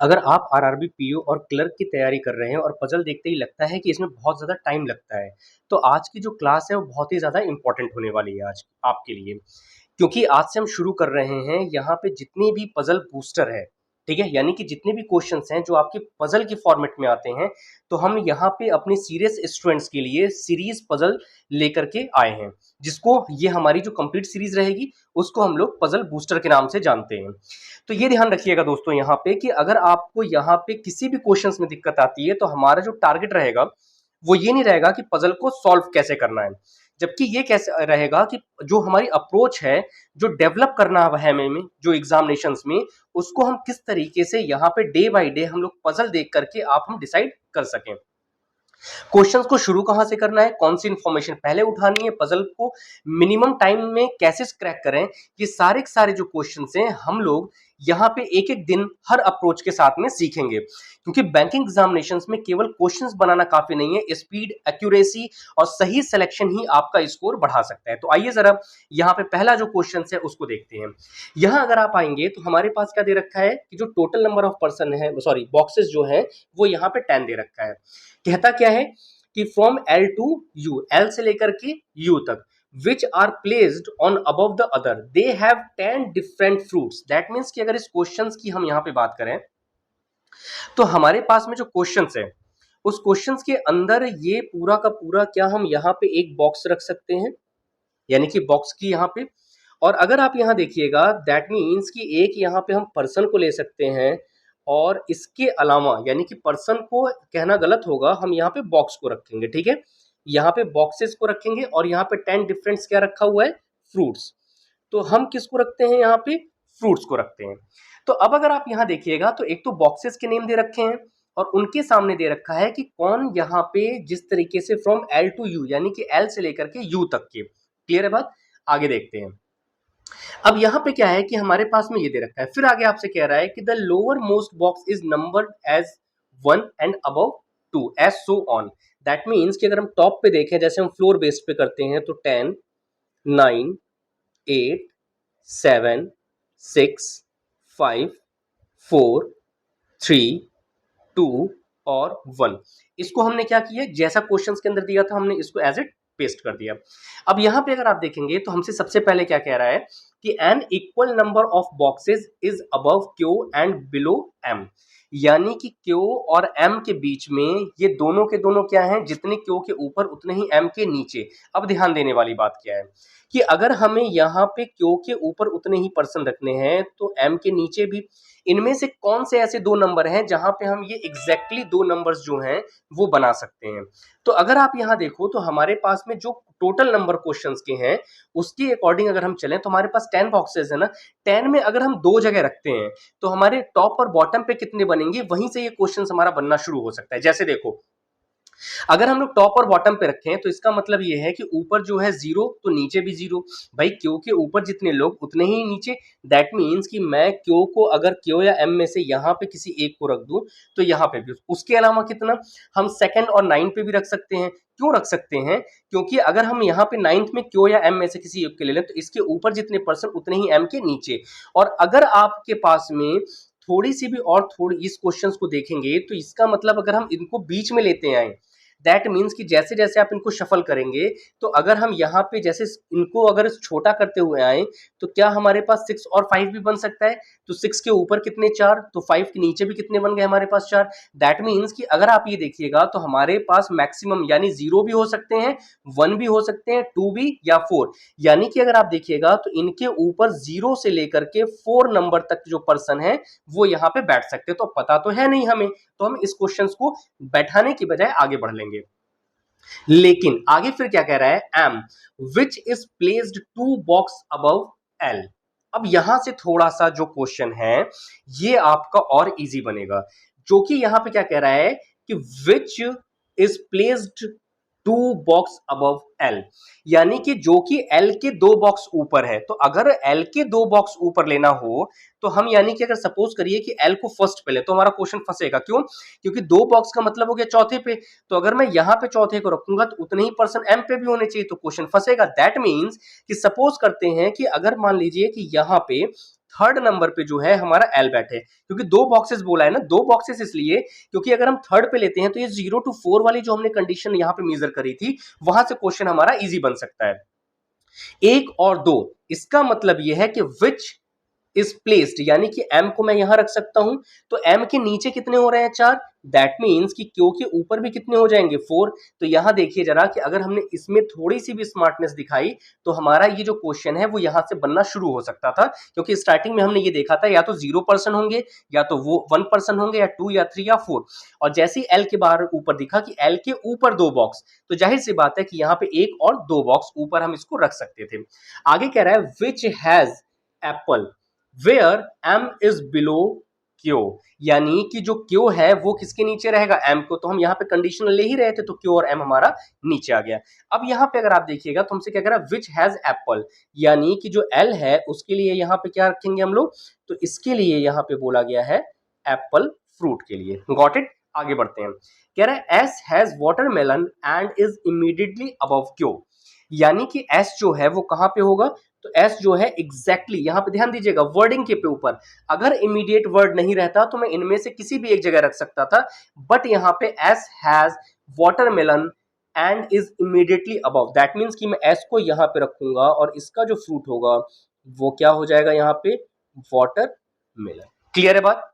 अगर आप RRB PO और क्लर्क की तैयारी कर रहे हैं और पजल देखते ही लगता है कि इसमें बहुत ज़्यादा टाइम लगता है, तो आज की जो क्लास है वो बहुत ही ज़्यादा इंपॉर्टेंट होने वाली है आज आपके लिए। क्योंकि आज से हम शुरू कर रहे हैं यहाँ पे जितने भी पजल बूस्टर है, ठीक है, यानी कि जितने भी क्वेश्चंस हैं जो आपके पजल के फॉर्मेट में आते हैं, तो हम यहाँ पे अपने सीरियस स्टूडेंट्स के लिए सीरीज पजल लेकर के आए हैं, जिसको ये हमारी जो कंप्लीट सीरीज रहेगी उसको हम लोग पजल बूस्टर के नाम से जानते हैं। तो ये ध्यान रखिएगा दोस्तों यहाँ पे कि अगर आपको यहाँ पे किसी भी क्वेश्चंस में दिक्कत आती है तो हमारा जो टारगेट रहेगा वो ये नहीं रहेगा कि पजल को सॉल्व कैसे करना है, जबकि ये कैसे रहेगा कि जो हमारी अप्रोच है, जो डेवलप करना है हमें जो एग्जामिनेशंस में, उसको हम किस तरीके से यहाँ पे डे बाय डे हम लोग पजल देख करके आप हम डिसाइड कर सकें। क्वेश्चंस को शुरू कहां से करना है, कौन सी इंफॉर्मेशन पहले उठानी है, पजल को मिनिमम टाइम में कैसे क्रैक करें, ये सारे के सारे जो क्वेश्चंस हैं हम लोग यहाँ पे एक एक दिन हर अप्रोच के साथ में सीखेंगे। क्योंकि बैंकिंग एग्जामिनेशंस में केवल क्वेश्चंस बनाना काफी नहीं है, स्पीड, एक्यूरेसी और सही सिलेक्शन ही आपका स्कोर बढ़ा सकता है। तो आइए जरा यहाँ पे पहला जो क्वेश्चन है उसको देखते हैं। यहाँ अगर आप आएंगे तो हमारे पास क्या दे रखा है कि जो टोटल नंबर ऑफ पर्सन है, सॉरी बॉक्सेस जो है वो यहाँ पे 10 दे रखा है। कहता क्या है कि from L to U, L से लेकर के यू तक, which are placed on above the other, they have 10 different fruits. That means कि अगर इस क्वेश्चन की हम यहाँ पे बात करें तो हमारे पास में जो क्वेश्चन है उस क्वेश्चन के अंदर ये पूरा का पूरा क्या हम यहाँ पे एक बॉक्स रख सकते हैं, यानी कि बॉक्स की यहाँ पे, और अगर आप यहाँ देखिएगा दैट मीन्स कि एक यहाँ पे हम पर्सन को ले सकते हैं और इसके अलावा यानी कि पर्सन को कहना गलत होगा, हम यहाँ पे बॉक्स को रखेंगे, ठीक है, यहाँ पे बॉक्सेस को रखेंगे और यहाँ पे 10 डिफरेंट्स क्या रखा हुआ है, फ्रूट्स। तो हम किसको रखते हैं यहाँ पे, फ्रूट्स को रखते हैं। तो अब अगर आप यहाँ देखिएगा तो एक तो बॉक्सेस के नेम दे रखे हैं और उनके सामने दे रखा है कि कौन यहाँ पे जिस तरीके से फ्रॉम एल टू यू, यानी कि एल से लेकर के यू तक के। क्लियर है बात, आगे देखते हैं। अब यहाँ पे क्या है कि हमारे पास में ये दे रखा है, फिर आगे आपसे कह रहा है कि the lower most box is numbered as 1 and above 2 as so on. That means कि अगर हम टॉप पे देखें, जैसे हम फ्लोर बेस्ड पे करते हैं, तो 10, 9, 8, 7, 6, 5, 4, 3, 2 और 1। इसको हमने क्या किया, जैसा क्वेश्चंस के अंदर दिया था हमने इसको एज इट पेस्ट कर दिया। अब यहाँ पे अगर आप देखेंगे तो हमसे सबसे पहले क्या कह रहा है कि N equal number of boxes is above Q and below M, यानी कि क्यू और एम के बीच में ये दोनों के दोनों क्या हैं, जितने क्यू के ऊपर उतने ही एम के नीचे। अब ध्यान देने वाली बात क्या है कि अगर हमें यहाँ पे क्यू के ऊपर उतने ही पर्सन रखने हैं तो एम के नीचे भी, इनमें से कौन से ऐसे दो नंबर हैं जहां पे हम ये एग्जैक्टली दो नंबर्स जो हैं वो बना सकते हैं। तो अगर आप यहाँ देखो तो हमारे पास में जो टोटल नंबर क्वेश्चंस के हैं उसके अकॉर्डिंग अगर हम चलें तो हमारे पास 10 बॉक्सेस है ना, 10 में अगर हम दो जगह रखते हैं तो हमारे टॉप और बॉटम पे कितने बनेंगे, वहीं से ये क्वेश्चन हमारा बनना शुरू हो सकता है। जैसे देखो, अगर हम लोग टॉप और बॉटम पे रखें तो इसका मतलब ये है कि ऊपर जो है जीरो तो नीचे भी जीरो, भाई क्यू के ऊपर जितने लोग उतने ही नीचे। दैट मीन्स कि मैं क्यू को अगर क्यू या एम में से यहाँ पे किसी एक को रख दूं तो यहाँ पे भी, उसके अलावा कितना, हम सेकंड और नाइन्थ पे भी रख सकते हैं। क्यों रख सकते हैं, क्योंकि अगर हम यहाँ पे नाइन्थ में क्यू या एम में से किसी एक के ले लें तो इसके ऊपर जितने पर्सन उतने ही एम के नीचे। और अगर आपके पास में थोड़ी सी भी और थोड़ी इस क्वेश्चन को देखेंगे तो इसका मतलब अगर हम इनको बीच में लेते आए, दैट मीन्स कि जैसे जैसे आप इनको शफल करेंगे तो अगर हम यहाँ पे जैसे इनको अगर छोटा करते हुए आए तो क्या हमारे पास 6 और 5 भी बन सकता है। तो 6 के ऊपर कितने, 4, तो 5 के नीचे भी कितने बन गए हमारे पास, 4। दैट मीन्स कि अगर आप ये देखिएगा तो हमारे पास मैक्सिमम यानी 0 भी हो सकते हैं, 1 भी हो सकते हैं, 2 भी या 4। यानी कि अगर आप देखिएगा तो इनके ऊपर 0 से लेकर के 4 नंबर तक जो पर्सन है वो यहाँ पे बैठ सकते हैं। तो पता तो है नहीं हमें, तो हम इस क्वेश्चन को बैठाने की बजाय आगे बढ़ लेंगे। लेकिन आगे फिर क्या कह रहा है, M which is placed 2 box above L. अब यहां से थोड़ा सा जो क्वेश्चन है ये आपका और इजी बनेगा, जो कि यहां पे क्या कह रहा है कि विच is placed 2 box above L, यानी कि जो कि एल के 2 बॉक्स ऊपर है। तो अगर एल के 2 बॉक्स ऊपर लेना हो तो हम यानी कि अगर सपोज करिए कि एल को फर्स्ट पे ले तो हमारा क्वेश्चन फंसेगा। क्यों, क्योंकि 2 बॉक्स का मतलब हो गया चौथे पे, तो अगर मैं यहां पे चौथे को रखूंगा तो उतने ही पर्सन एम पे भी होने चाहिए, तो क्वेश्चन फंसेगा। दैट मीन्स कि सपोज करते हैं कि अगर मान लीजिए कि यहां पे थर्ड नंबर पे जो है हमारा एल बैठे, क्योंकि दो बॉक्सेस बोला है ना, दो बॉक्सेस इसलिए क्योंकि अगर हम थर्ड पे लेते हैं तो ये 0 to 4 वाली जो हमने कंडीशन यहाँ पे मेजर करी थी वहां से क्वेश्चन हमारा इजी बन सकता है। एक और दो, इसका मतलब यह है कि विच इज प्लेस्ड, यानी कि m को मैं यहां रख सकता हूं, तो m के नीचे कितने हो रहे हैं 4, दैट मीन्स कि क्यू के ऊपर भी कितने हो जाएंगे 4। तो यहां देखिए जरा कि अगर हमने इसमें थोड़ी सी भी स्मार्टनेस दिखाई तो हमारा ये जो क्वेश्चन है वो यहां से बनना शुरू हो सकता था, क्योंकि स्टार्टिंग में हमने ये देखा था या तो 0% होंगे, या तो वो 1% होंगे, या 2 या 3 या 4, और जैसे ही एल के बाहर ऊपर दिखा कि एल के ऊपर दो बॉक्स, तो जाहिर सी बात है कि यहाँ पे एक और दो बॉक्स ऊपर हम इसको रख सकते थे। आगे कह रहा है which has apple where m is below q, यानी कि जो q है वो किसके नीचे रहेगा, m को, तो हम यहाँ पे कंडीशनल ले ही रहे थे तो q और m हमारा नीचे आ गया। अब यहाँ पे अगर आप देखिएगा तो हमसे क्या कह रहा है विच हैज एप्पल, यानी कि जो l है उसके लिए यहाँ पे क्या रखेंगे हम लोग, तो इसके लिए यहाँ पे बोला गया है एप्पल फ्रूट के लिए। Got it. आगे बढ़ते हैं। कह रहा है s has watermelon and is immediately above q, यानी कि s जो है वो कहां पे होगा, तो s जो है एग्जैक्टली यहां पे ध्यान दीजिएगा वर्डिंग के पे ऊपर, अगर इमीडिएट वर्ड नहीं रहता तो मैं इनमें से किसी भी एक जगह रख सकता था, बट यहां पे s has watermelon and is immediately above, that means कि मैं s को यहां पे रखूंगा और इसका जो फ्रूट होगा वो क्या हो जाएगा यहाँ पे वाटरमेलन। क्लियर है बात।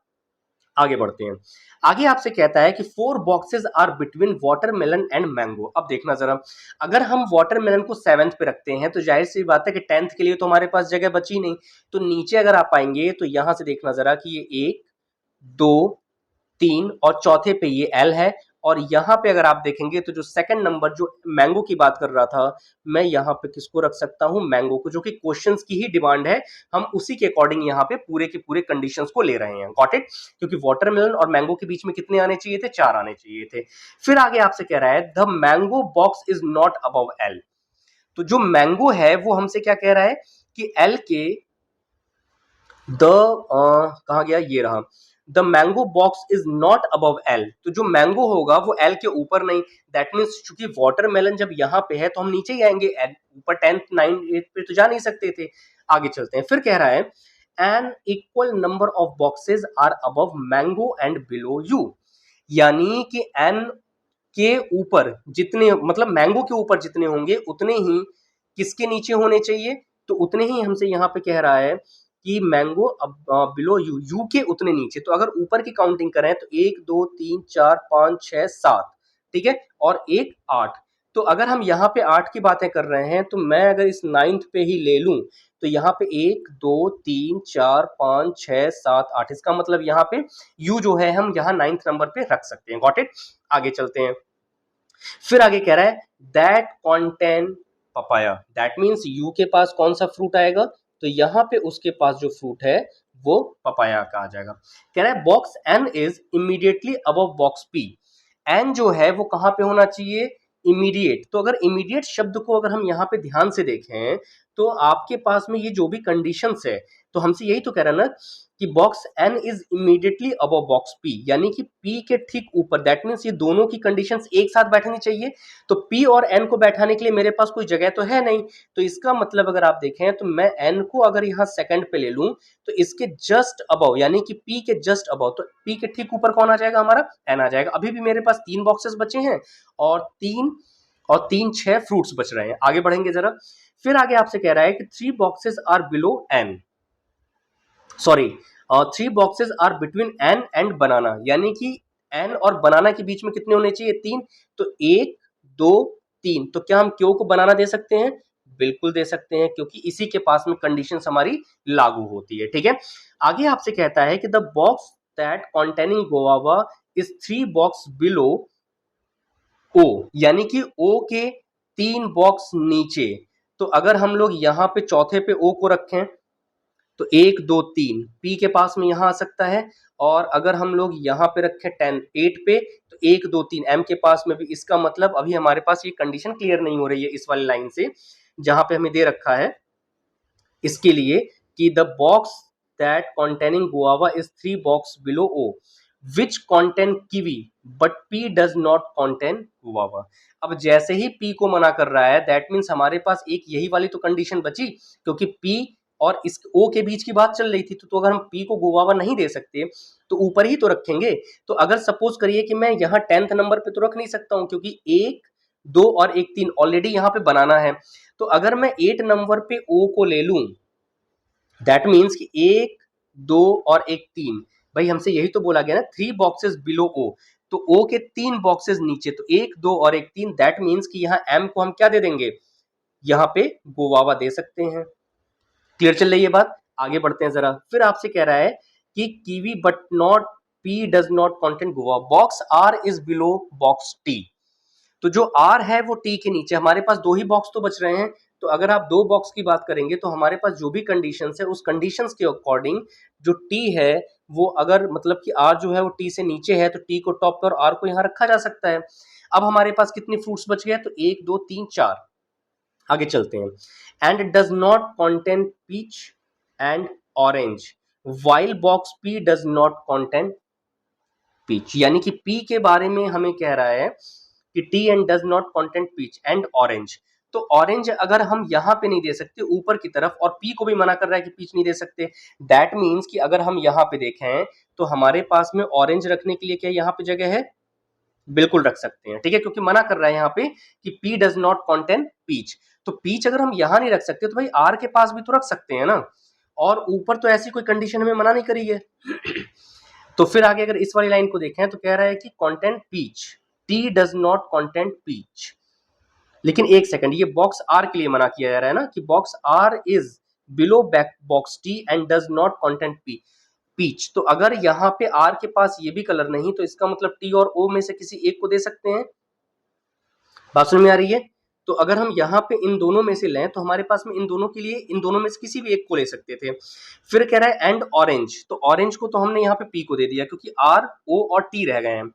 आगे बढ़ते हैं। आगे आपसे कहता है कि 4 boxes are between watermelon and mango. अब देखना जरा, अगर हम वाटरमेलन को 7th पे रखते हैं तो जाहिर सी बात है कि 10th के लिए तो हमारे पास जगह बची नहीं, तो नीचे अगर आप आएंगे तो यहां से देखना जरा कि ये 1 2 3 और चौथे पे ये एल है, और यहाँ पे अगर आप देखेंगे तो जो सेकंड नंबर जो मैंगो की बात कर रहा था, मैं यहाँ पे किसको रख सकता हूँ, मैंगो को, जो कि क्वेश्चंस की ही डिमांड है, हम उसी के अकॉर्डिंग यहाँ पे पूरे के पूरे कंडीशंस को ले रहे हैं। Got it. क्योंकि वाटरमेलन और मैंगो के बीच में कितने आने चाहिए थे, 4 आने चाहिए थे। फिर आगे आपसे कह रहा है the mango box is not above L, तो जो मैंगो है वो हमसे क्या कह रहा है कि एल के द कहा गया, ये रहा, the mango box is not above L, तो जो मैंगो होगा वो एल के ऊपर नहीं, दैट मीन्स चूंकि वाटरमेलन जब यहाँ पे है तो हम नीचे ही आएंगे, ऊपर 10th 9th 8th पे तो जा नहीं सकते थे। आगे चलते हैं। फिर कह रहा है N equal number of boxes are above mango and below U, यानी कि एन के ऊपर जितने, मतलब मैंगो के ऊपर जितने होंगे उतने ही किसके नीचे होने चाहिए, तो उतने ही हमसे यहाँ पे कह रहा है कि मैंगो अब बिलो यू, यू के उतने नीचे, तो अगर ऊपर की काउंटिंग करें तो 1 2 3 4 5 6 7, ठीक है, और एक 8, तो अगर हम यहाँ पे 8 की बातें कर रहे हैं तो मैं अगर इस 9th पे ही ले लूं तो यहाँ पे 1 2 3 4 5 6 7 8, इसका मतलब यहाँ पे यू जो है हम यहाँ 9th नंबर पे रख सकते हैं। Got it. आगे चलते हैं। फिर आगे कह रहा है that contain papaya, that means you के पास कौन सा फ्रूट आएगा, तो यहाँ पे उसके पास जो फ्रूट है वो पपाया का आ जाएगा। कह रहा है box N is immediately above box P, N जो है वो कहाँ पे होना चाहिए, इमीडिएट, तो अगर इमीडिएट शब्द को अगर हम यहाँ पे ध्यान से देखें तो आपके पास में ये जो भी कंडीशंस है, तो हमसे यही तो कह रहा है ना कि box N is immediately above box P, यानी कि पी के ठीक ऊपर, दैट मीन्स ये दोनों की कंडीशंस एक साथ बैठनी चाहिए, तो पी और एन को बैठाने के लिए मेरे पास कोई जगह तो है नहीं, तो इसका मतलब अगर आप देखें तो मैं एन को अगर यहाँ सेकंड पे ले लूं तो इसके जस्ट अबव, यानी कि पी के जस्ट अबव, तो पी के ठीक ऊपर कौन आ जाएगा, हमारा एन आ जाएगा। अभी भी मेरे पास 3 बॉक्सेस बचे हैं और 3 6 फ्रूट्स बच रहे हैं। आगे बढ़ेंगे जरा। फिर आगे आपसे कह रहा है कि 3 boxes are below N, sorry 3 boxes are between N and banana, यानी कि एन और बनाना के बीच में कितने होने चाहिए, 3, तो 1 2 3, तो क्या हम क्यों को बनाना दे सकते हैं, बिल्कुल दे सकते हैं, क्योंकि इसी के पास में कंडीशंस हमारी लागू होती है। ठीक है। आगे आपसे कहता है कि the box that containing guava is 3 box below O, यानी कि ओ के 3 बॉक्स नीचे, तो अगर हम लोग यहाँ पे चौथे पे ओ को रखें तो 1 2 3 पी के पास में यहाँ आ सकता है, और अगर हम लोग यहाँ पे रखें 8 पे तो 1 2 3 एम के पास में भी, इसका मतलब अभी हमारे पास ये कंडीशन क्लियर नहीं हो रही है इस वाली लाइन से जहां पे हमें दे रखा है इसके लिए कि the box that containing guava is 3 box below O which contain kiwi but P does not contain guava. अब जैसे ही पी को मना कर रहा है दैट मीन्स हमारे पास एक यही वाली तो कंडीशन बची, क्योंकि पी और इस ओ के बीच की बात चल रही थी, तो अगर हम पी को गुवावा नहीं दे सकते तो ऊपर ही तो रखेंगे। तो अगर सपोज करिए कि मैं यहाँ 10th नंबर पे तो रख नहीं सकता हूँ, क्योंकि 1, 2 और 1 3 ऑलरेडी यहाँ पे बनाना है। तो अगर मैं 8 नंबर पे ओ को ले लूं, दैट मीन्स कि 1, 2 और 1 3, भाई हमसे यही तो बोला गया ना 3 बॉक्सेस बिलो ओ, तो ओ के 3 बॉक्सेस नीचे, तो 1, 2 और 1 3, दैट मीन्स कि यहाँ एम को हम क्या दे देंगे, यहाँ पे गोवावा दे सकते हैं। क्लियर चल रही है बात? आगे बढ़ते हैं जरा। फिर आपसे कह रहा है कि kiwi but not P does not content guava, box R is below box T. तो जो आर है वो टी के नीचे, हमारे पास 2 ही बॉक्स तो बच रहे हैं। तो अगर आप 2 बॉक्स की बात करेंगे तो हमारे पास जो भी कंडीशंस है उस कंडीशंस के अकॉर्डिंग जो टी है वो, अगर मतलब कि आर जो है वो टी से नीचे है, तो टी को टॉप पे और आर को यहाँ रखा जा सकता है। अब हमारे पास कितने फ्रूट्स बच गए? तो 1, 2, 3, 4। आगे चलते हैं। And does not content peach and orange, while box P does not content peach. यानी कि पी के बारे में हमें कह रहा है कि T and does not content peach and orange. तो ऑरेंज अगर हम यहां पे नहीं दे सकते ऊपर की तरफ, और पी को भी मना कर रहा है कि पीच नहीं दे सकते, दैट मीन्स कि अगर हम यहां पे देखें तो हमारे पास में ऑरेंज रखने के लिए क्या यहाँ पे जगह है? बिल्कुल रख सकते हैं, ठीक है, क्योंकि मना कर रहा है यहाँ पे कि P does not content peach. तो पीच अगर हम यहां नहीं रख सकते तो भाई आर के पास भी तो रख सकते हैं ना, और ऊपर तो ऐसी कोई कंडीशन हमें मना नहीं करी है। तो फिर आगे अगर इस वाली लाइन को देखें तो कह रहा है कि content peach, T does not content peach. लेकिन एक सेकंड, ये बॉक्स आर के लिए मना किया जा रहा है ना, कि box R is below back box T and does not content P peach. तो अगर यहाँ पे आर के पास ये भी कलर नहीं, तो इसका मतलब टी और ओ में से किसी एक को दे सकते हैं। बात समझ में आ रही है? तो अगर हम यहाँ पे इन दोनों में से लें तो हमारे पास में इन दोनों के लिए इन दोनों में से किसी भी एक को ले सकते थे। फिर कह रहा है एंड ऑरेंज, तो ऑरेंज को तो हमने यहाँ पे पी को दे दिया क्योंकि आर, ओ और टी रह गए हैं।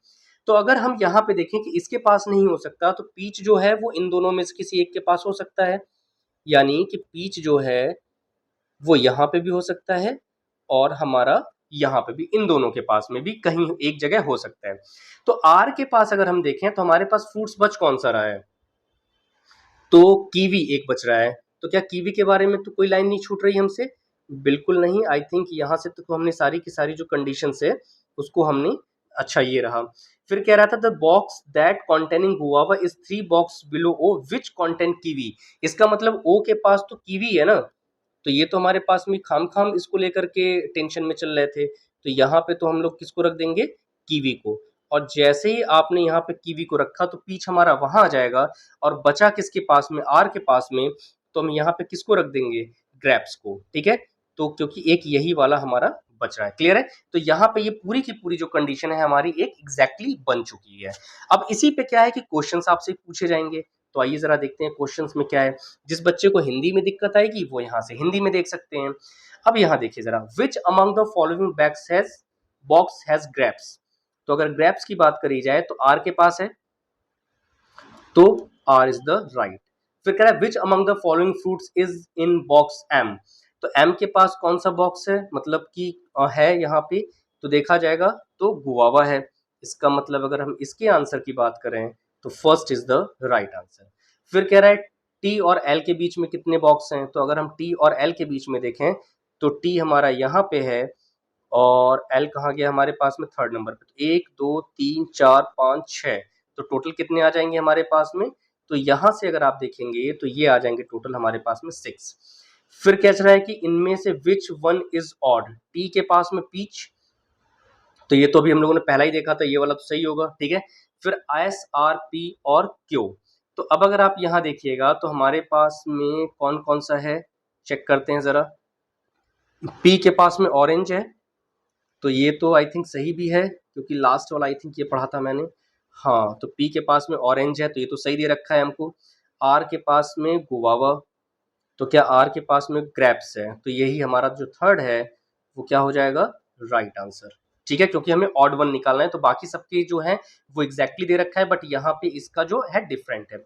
तो अगर हम यहाँ पे देखें कि इसके पास नहीं हो सकता, तो पीच जो है वो इन दोनों में से किसी एक के पास हो सकता है। यानी कि पीच जो है वो यहाँ पे भी हो सकता है, और हमारा यहाँ पे भी, इन दोनों के पास में भी कहीं एक जगह हो सकता है। तो आर के पास अगर हम देखें तो हमारे पास फ्रूट्स बच कौन सा रहा है? तो कीवी एक बच रहा है। तो क्या कीवी के बारे में तो कोई लाइन नहीं छूट रही हमसे? बिल्कुल नहीं। आई थिंक यहाँ से तो हमने सारी की सारी जो कंडीशंस है उसको हमने, अच्छा ये रहा। फिर कह रहा था the box that containing guava is 3 box below O which content kiwi. इसका मतलब ओ के पास तो कीवी है ना, तो ये तो हमारे पास में खाम-खाम इसको लेकर के टेंशन में चल रहे थे। तो यहाँ पे तो हम लोग किसको रख देंगे? कीवी को। और जैसे ही आपने यहाँ पे कीवी को रखा तो पीच हमारा वहां आ जाएगा, और बचा किसके पास में? आर के पास में। तो हम यहाँ पे किसको रख देंगे? ग्रेप्स को, ठीक है। तो क्योंकि एक यही वाला हमारा बच रहा है। क्लियर है? तो यहाँ पे ये पूरी की पूरी जो कंडीशन है हमारी एक एग्जैक्टली बन चुकी है। अब इसी पे क्या है कि क्वेश्चंस आपसे पूछे जाएंगे। तो आइए जरा देखते हैं क्वेश्चंस में क्या है। जिस बच्चे को हिंदी में दिक्कत आएगी वो यहाँ से हिंदी में देख सकते हैं। अब यहाँ देखिए जरा, विच among the following bags has box has grapes. तो अगर ग्रेप्स की बात करी जाए तो आर के पास है, तो आर इज द राइट। फिर कह रहा है which among the following fruits is in box M. तो एम के पास कौन सा बॉक्स है, मतलब कि है यहाँ पे, तो देखा जाएगा तो गुआवा है। इसका मतलब अगर हम इसके आंसर की बात करें तो first is the right answer. फिर कह रहा है टी और एल के बीच में कितने बॉक्स हैं, तो अगर हम टी और एल के बीच में देखें तो टी हमारा यहाँ पे है, और एल कहाँ गया हमारे पास में? 3rd नंबर पे। तो 1, 2, 3, 4, 5, 6, तो टोटल कितने आ जाएंगे हमारे पास में? तो यहाँ से अगर आप देखेंगे तो ये आ जाएंगे टोटल हमारे पास में 6। फिर कह रहा है कि इनमें से which one is odd. T के पास में पीच, तो ये तो अभी हम लोगों ने पहला ही देखा था, ये वाला तो सही होगा, ठीक है। फिर एस, आर, पी और क्यू। तो अब अगर आप यहाँ देखिएगा तो हमारे पास में कौन कौन सा है, चेक करते हैं जरा। पी के पास में ऑरेंज है, तो ये तो आई थिंक सही भी है क्योंकि लास्ट वाला आई थिंक ये पढ़ा था मैंने। हाँ, तो पी के पास में ऑरेंज है, तो ये तो सही दे रखा है हमको। आर के पास में गुआवा, तो क्या आर के पास में ग्रेप्स है, तो यही हमारा जो थर्ड है वो क्या हो जाएगा? राइट आंसर, ठीक है, क्योंकि हमें ऑड वन निकालना है। तो बाकी सबके जो है वो एग्जैक्टली दे रखा है, बट यहाँ पे इसका जो है डिफरेंट है।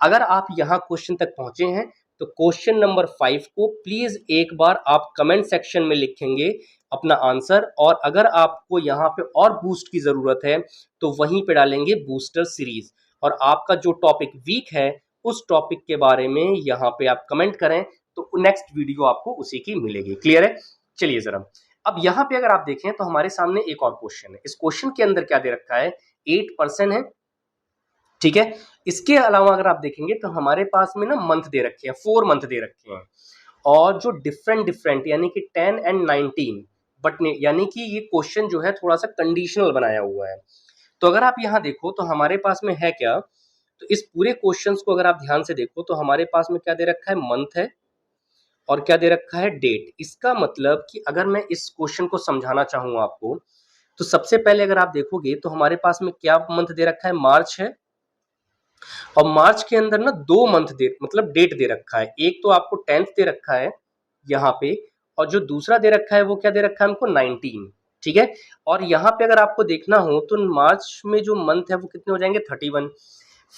अगर आप यहाँ क्वेश्चन तक पहुंचे हैं तो क्वेश्चन नंबर 5 को प्लीज एक बार आप कमेंट सेक्शन में लिखेंगे अपना आंसर, और अगर आपको यहाँ पे और बूस्ट की जरूरत है तो वहीं पे डालेंगे बूस्टर सीरीज, और आपका जो टॉपिक वीक है उस टॉपिक के बारे में यहाँ पे आप कमेंट करें, तो नेक्स्ट वीडियो आपको उसी की मिलेगी। क्लियर है? चलिए जरा अब यहाँ पे अगर आप देखें तो हमारे सामने एक और क्वेश्चन है। इस क्वेश्चन के अंदर क्या दे रखा है, 8% है, ठीक है। इसके अलावा अगर आप देखेंगे तो हमारे पास में ना मंथ दे रखे हैं, 4 मंथ दे रखे हैं, और जो डिफरेंट डिफरेंट यानी कि 10 एंड 19, बट यानी कि ये क्वेश्चन जो है थोड़ा सा कंडीशनल बनाया हुआ है। तो अगर आप यहाँ देखो तो हमारे पास में है क्या, तो इस पूरे क्वेश्चंस को अगर आप ध्यान से देखो तो हमारे पास में क्या दे रखा है, मंथ है, और क्या दे रखा है, डेट। इसका मतलब कि अगर मैं इस क्वेश्चन को समझाना चाहूँ आपको, तो सबसे पहले अगर आप देखोगे तो हमारे पास में क्या मंथ दे रखा है, मार्च है, और मार्च के अंदर ना 2 मंथ दे मतलब डेट दे रखा है। एक तो आपको 10th दे रखा है यहाँ पे, और जो दूसरा दे रखा है वो क्या दे रखा है हमको, 19, ठीक है। और यहाँ पे अगर आपको देखना हो तो मार्च में जो मंथ है वो कितने हो जाएंगे, 31।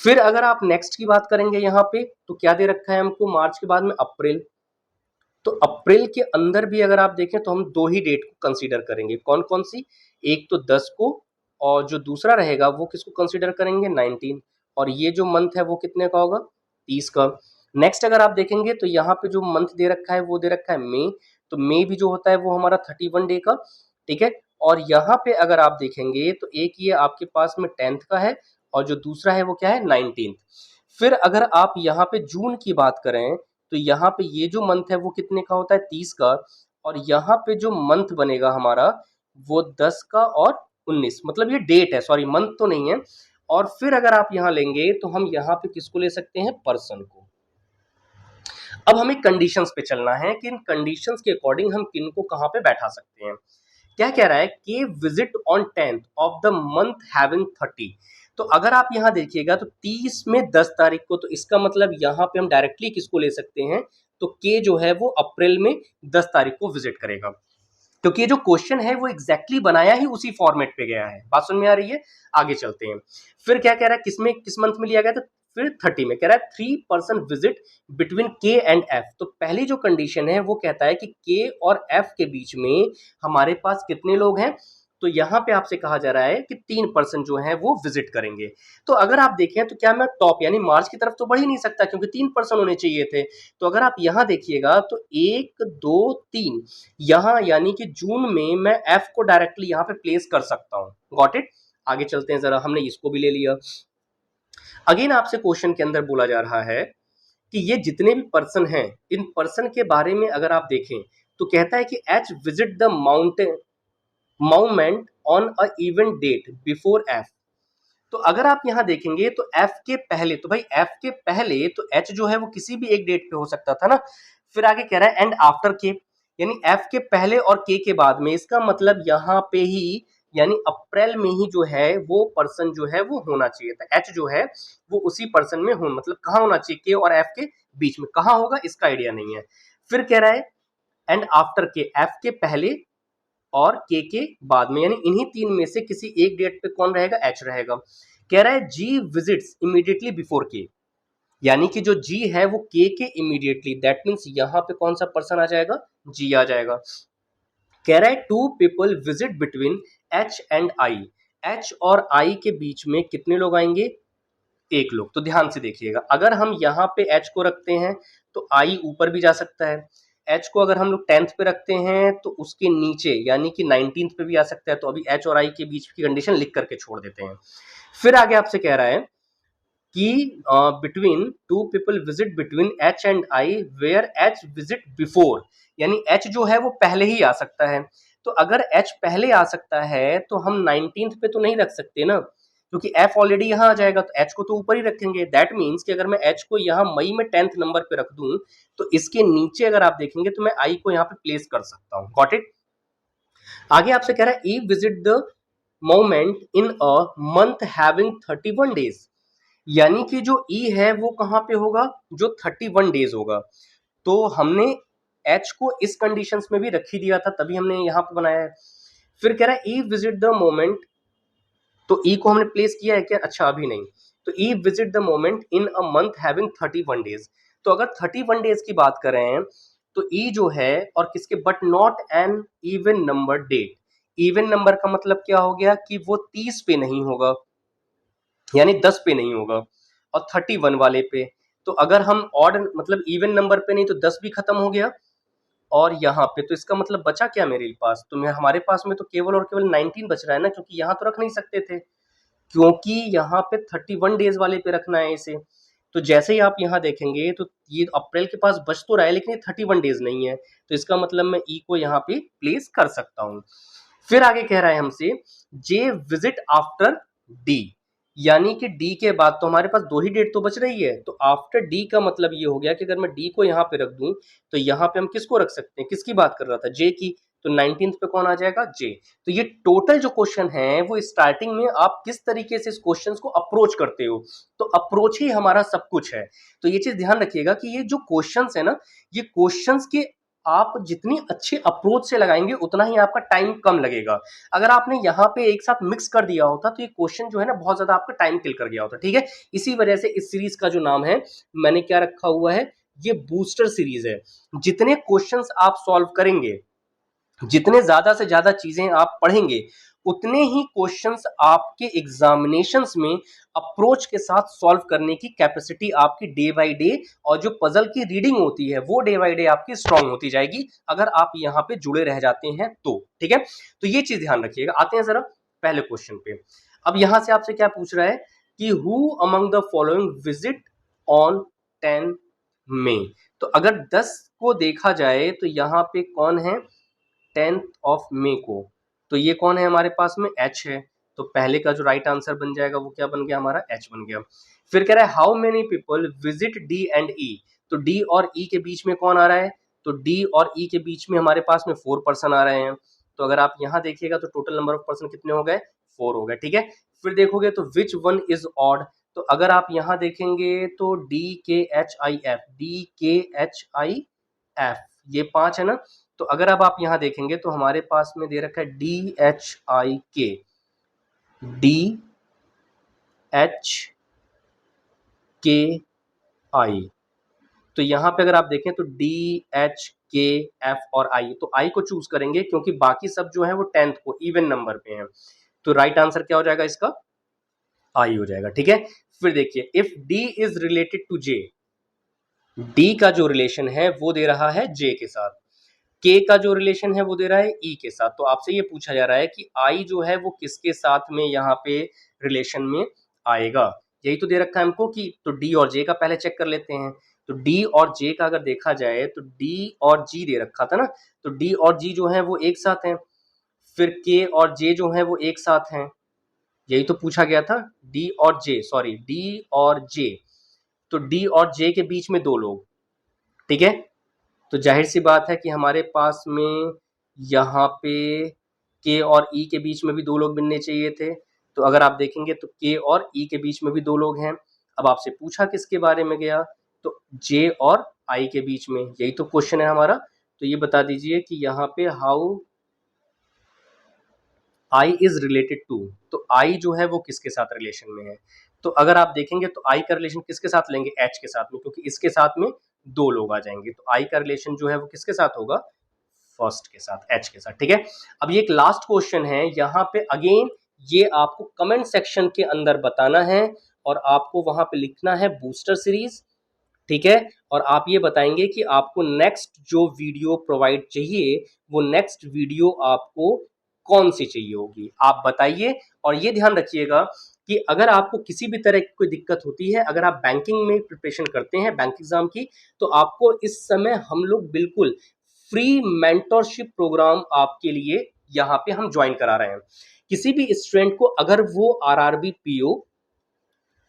फिर अगर आप नेक्स्ट की बात करेंगे यहाँ पे तो क्या दे रखा है हमको, मार्च के बाद में अप्रैल। तो अप्रैल के अंदर भी अगर आप देखें तो हम 2 ही डेट को कंसीडर करेंगे, कौन कौन सी, एक तो 10 को, और जो दूसरा रहेगा वो किसको कंसीडर करेंगे, 19। और ये जो मंथ है वो कितने का होगा, 30 का। नेक्स्ट अगर आप देखेंगे तो यहाँ पे जो मंथ दे रखा है वो दे रखा है मई। तो मई भी जो होता है वो हमारा 31 डे का, ठीक है। और यहाँ पे अगर आप देखेंगे तो एक ये आपके पास में 10th का है, और जो दूसरा है वो क्या है, 19th। फिर अगर आप यहाँ पे जून की बात करें तो यहाँ पे ये जो मंथ है वो कितने का होता है, 30 का। और यहाँ पे जो मंथ बनेगा हमारा वो 10 का और 19, मतलब ये डेट है, सॉरी मंथ तो नहीं है। और फिर अगर आप यहाँ लेंगे तो हम यहाँ पे किसको ले सकते हैं, पर्सन को। अब हमें कंडीशंस पे चलना है कि इन कंडीशंस के अकॉर्डिंग हम किन को कहाँ पे बैठा सकते हैं। क्या कह रहा है कि visit on 10th of the month having 30। तो अगर आप यहाँ देखिएगा तो 30 में 10 तारीख को, तो इसका मतलब यहाँ पे हम डायरेक्टली किसको ले सकते हैं, तो के जो है वो अप्रैल में 10 तारीख को विजिट करेगा, क्योंकि ये जो क्वेश्चन है वो एग्जैक्टली बनाया ही उसी फॉर्मेट पे गया है। बात समझ में आ रही है? आगे चलते हैं। फिर क्या कह रहा है, किसमें किस मंथ में लिया गया, तो फिर 30 में कह रहा है 3% विजिट बिटवीन के एंड एफ। तो पहली जो कंडीशन है वो कहता है कि के और एफ के बीच में हमारे पास कितने लोग हैं, तो यहाँ पे आपसे कहा जा रहा है कि 3% जो है वो विजिट करेंगे। तो अगर आप देखें तो क्या मैं टॉप यानी मार्च की तरफ तो बढ़ ही नहीं सकता, क्योंकि 3% होने चाहिए थे। तो अगर आप यहाँ देखिएगा तो 1 2 3 यहाँ यानी कि जून में मैं एफ को डायरेक्टली यहाँ पे प्लेस कर सकता हूँ। Got it? आगे चलते हैं जरा, हमने इसको भी ले लिया। अगेन आपसे क्वेश्चन के अंदर बोला जा रहा है कि ये जितने भी पर्सन हैं, इन पर्सन के बारे में अगर आप देखें तो कहता है कि H visit the mountain monument on a event date before F. तो अगर आप यहाँ देखेंगे तो एफ के पहले, तो भाई एफ के पहले तो एच जो है वो किसी भी एक डेट पे हो सकता था ना। फिर आगे कह रहा है एंड आफ्टर के, यानी एफ के पहले और के बाद में, इसका मतलब यहाँ पे ही यानी अप्रैल में ही जो है वो पर्सन जो है वो होना चाहिए था। एच जो है वो उसी पर्सन में हो, मतलब कहाँ होना चाहिए, के और एफ के बीच में। कहाँ होगा इसका आइडिया नहीं है। फिर कह रहा है एंड आफ्टर के, एफ के पहले और के बाद में, यानी इन्हीं 3 में से किसी एक डेट पे कौन रहेगा, एच रहेगा। कह रहा है जी विजिट्स इमीडिएटली बिफोर के, यानी कि जो जी है वो के इमीडिएटली, दैट मीन्स यहाँ पे कौन सा पर्सन आ जाएगा, जी आ जाएगा। कह रहा है 2 people visit between H and I, H और आई के बीच में कितने लोग आएंगे, एक लोग। तो ध्यान से देखिएगा, अगर हम यहाँ पे एच को रखते हैं तो आई ऊपर भी जा सकता है। एच को अगर हम लोग 10th पे रखते हैं तो उसके नीचे यानी कि 19th पे भी आ सकता है। तो अभी एच और आई के बीच की कंडीशन लिख करके छोड़ देते हैं। फिर आगे आपसे कह रहा है कि between 2 people visit between H and I where H visit before, यानी एच जो है वो पहले ही आ सकता है। तो अगर एच पहले आ सकता है तो हम 19th पे तो नहीं रख सकते ना, क्योंकि एफ ऑलरेडी यहाँ आ जाएगा, तो एच को तो ऊपर ही रखेंगे। दैट मीन्स कि अगर मैं एच को यहाँ मई में 10th नंबर पे रख दूं तो इसके नीचे अगर आप देखेंगे तो मैं आई को यहाँ पे प्लेस कर सकता हूँ। Got it? आगे आपसे कह रहा है E visit the moment in a month having 31 days, यानी कि जो ई है वो कहाँ पे होगा, जो 31 डेज होगा। तो हमने एच को इस कंडीशंस में भी रख ही दिया था, तभी हमने यहाँ पे बनाया है। फिर कह रहा है ई विजिट द मोमेंट, तो ई को हमने प्लेस किया है क्या, अच्छा अभी नहीं। तो E visit the moment in a month having 31 days. तो अगर 31 डेज की बात करें तो ई जो है और किसके, but not an even number date. Even number का मतलब क्या हो गया कि वो 30 पे नहीं होगा, यानी 10 पे नहीं होगा, और 31 वाले पे। तो अगर हम ऑड मतलब इवन नंबर पे नहीं तो 10 भी खत्म हो गया, और यहाँ पे तो इसका मतलब बचा क्या मेरे पास, तो हमारे पास में तो केवल और केवल 19 बच रहा है ना, क्योंकि यहाँ तो रख नहीं सकते थे, क्योंकि यहाँ पे 31 डेज वाले पे रखना है इसे। तो जैसे ही आप यहाँ देखेंगे तो ये अप्रैल के पास बच तो रहा है, लेकिन ये 31 डेज नहीं है, तो इसका मतलब मैं ई को यहाँ पे प्लेस कर सकता हूँ। फिर आगे कह रहा है हमसे जे विजिट आफ्टर डी, यानी कि डी के बाद तो हमारे पास 2 ही डेट तो बच रही है, तो आफ्टर डी का मतलब ये हो गया कि अगर मैं डी को यहाँ पे रख दूं तो यहाँ पे हम किसको रख सकते हैं, किसकी बात कर रहा था, जे की, तो 19th पे कौन आ जाएगा, जे। तो ये टोटल जो क्वेश्चन है वो स्टार्टिंग में आप किस तरीके से इस क्वेश्चन को अप्रोच करते हो, तो अप्रोच ही हमारा सब कुछ है। तो ये चीज ध्यान रखिएगा कि ये जो क्वेश्चन है ना, ये क्वेश्चन के आप जितनी अच्छे अप्रोच से लगाएंगे उतना ही आपका टाइम कम लगेगा। अगर आपने यहाँ पे एक साथ मिक्स कर दिया होता तो ये क्वेश्चन जो है ना बहुत ज्यादा आपका टाइम किल कर गया होता, ठीक है। इसी वजह से इस सीरीज का जो नाम है मैंने क्या रखा हुआ है, ये बूस्टर सीरीज है। जितने क्वेश्चंस आप सॉल्व करेंगे, जितने ज्यादा से ज्यादा चीजें आप पढ़ेंगे, उतने ही क्वेश्चंस आपके एग्जामिनेशंस में अप्रोच के साथ सॉल्व करने की कैपेसिटी आपकी डे बाय डे, और जो पजल की रीडिंग होती है वो डे बाय डे आपकी स्ट्रांग होती जाएगी, अगर आप यहाँ पे जुड़े रह जाते हैं तो, ठीक है। तो ये चीज ध्यान रखिएगा। आते हैं जरा पहले क्वेश्चन पे। अब यहां से आपसे क्या पूछ रहा है कि who among the following visit on 10 मई। तो अगर 10 को देखा जाए तो यहाँ पे कौन है, 10th ऑफ मे को, तो ये कौन है हमारे पास में, एच है। तो पहले का जो राइट आंसर बन जाएगा वो क्या बन गया हमारा, एच बन गया। फिर कह रहा है how many people visit D and E, तो डी और ई के बीच में कौन आ रहा है, तो डी और ई के बीच में हमारे पास में 4 पर्सन आ रहे हैं। तो अगर आप यहाँ देखिएगा तो टोटल नंबर ऑफ पर्सन कितने हो गए, 4 हो गए, ठीक है। फिर देखोगे तो विच वन इज ऑड, तो अगर आप यहाँ देखेंगे तो डी के एच आई एफ, डी के एच आई एफ, ये 5 है ना। तो अगर अब आप यहां देखेंगे तो हमारे पास में दे रखा है डी एच आई के, डी एच के आई, तो यहां पे अगर आप देखें तो डी एच के एफ और आई, तो आई को चूज करेंगे क्योंकि बाकी सब जो है वो 10th को इवन नंबर पे हैं। तो राइट आंसर क्या हो जाएगा इसका, आई हो जाएगा, ठीक है। फिर देखिए if D is related to J, D का जो रिलेशन है वो दे रहा है जे के साथ, के का जो रिलेशन है वो दे रहा है ई के साथ। तो आपसे ये पूछा जा रहा है कि आई जो है वो किसके साथ में यहाँ पे रिलेशन में आएगा, यही तो दे रखा है हमको कि, तो डी और जे का पहले चेक कर लेते हैं। तो डी और जे का अगर देखा जाए तो डी और जी दे रखा था ना, तो डी और जी जो है वो एक साथ हैं, फिर के और जे जो है वो एक साथ हैं, यही तो पूछा गया था, डी और जे, सॉरी डी और जे, तो डी और जे के बीच में 2 लोग, ठीक है। तो जाहिर सी बात है कि हमारे पास में यहाँ पे के और ई के बीच में भी 2 लोग मिलने चाहिए थे। तो अगर आप देखेंगे तो के और ई के बीच में भी 2 लोग हैं। अब आपसे पूछा किसके बारे में गया, तो जे और आई के बीच में, यही तो क्वेश्चन है हमारा। तो ये बता दीजिए कि यहाँ पे how I is related to, तो आई जो है वो किसके साथ रिलेशन में है। तो अगर आप देखेंगे तो आई का रिलेशन किसके साथ लेंगे, एच के साथ में, क्योंकि इसके साथ में 2 लोग आ जाएंगे। तो आई का रिलेशन जो है वो किसके साथ होगा, फर्स्ट के साथ, एच के साथ, ठीक है। अब ये एक लास्ट क्वेश्चन है, यहाँ पे अगेन ये आपको कमेंट सेक्शन के अंदर बताना है और आपको वहां पे लिखना है बूस्टर सीरीज, ठीक है। और आप ये बताएंगे कि आपको नेक्स्ट जो वीडियो प्रोवाइड चाहिए वो नेक्स्ट वीडियो आपको कौन सी चाहिए होगी, आप बताइए। और ये ध्यान रखिएगा कि अगर आपको किसी भी तरह की कोई दिक्कत होती है, अगर आप बैंकिंग में प्रिपरेशन करते हैं बैंक एग्जाम की, तो आपको इस समय हम लोग बिल्कुल फ्री मेंटरशिप प्रोग्राम आपके लिए यहाँ पे हम ज्वाइन करा रहे हैं। किसी भी स्टूडेंट को अगर वो आरआरबी पीओ,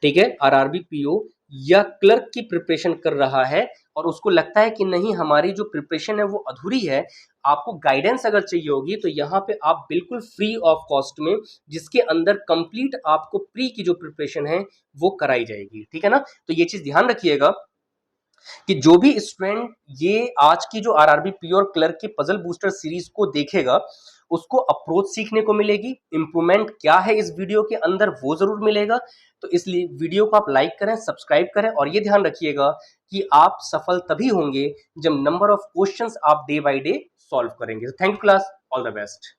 ठीक है, आरआरबी पीओ या क्लर्क की प्रिपरेशन कर रहा है और उसको लगता है कि नहीं हमारी जो प्रिपरेशन है वो अधूरी है, आपको गाइडेंस अगर चाहिए होगी, तो यहाँ पे आप बिल्कुल फ्री ऑफ कॉस्ट में, जिसके अंदर कंप्लीट आपको प्री की जो प्रिपरेशन है वो कराई जाएगी, ठीक है ना। तो ये चीज ध्यान रखिएगा कि जो भी स्टूडेंट ये आज की जो आरआरबी पीओ और क्लर्क की पजल बूस्टर सीरीज को देखेगा, उसको अप्रोच सीखने को मिलेगी, इंप्रूवमेंट क्या है इस वीडियो के अंदर वो जरूर मिलेगा। तो इसलिए वीडियो को आप लाइक करें, सब्सक्राइब करें, और ये ध्यान रखिएगा कि आप सफल तभी होंगे जब नंबर ऑफ क्वेश्चंस आप डे बाय डे सॉल्व करेंगे। Thank you class, all the best.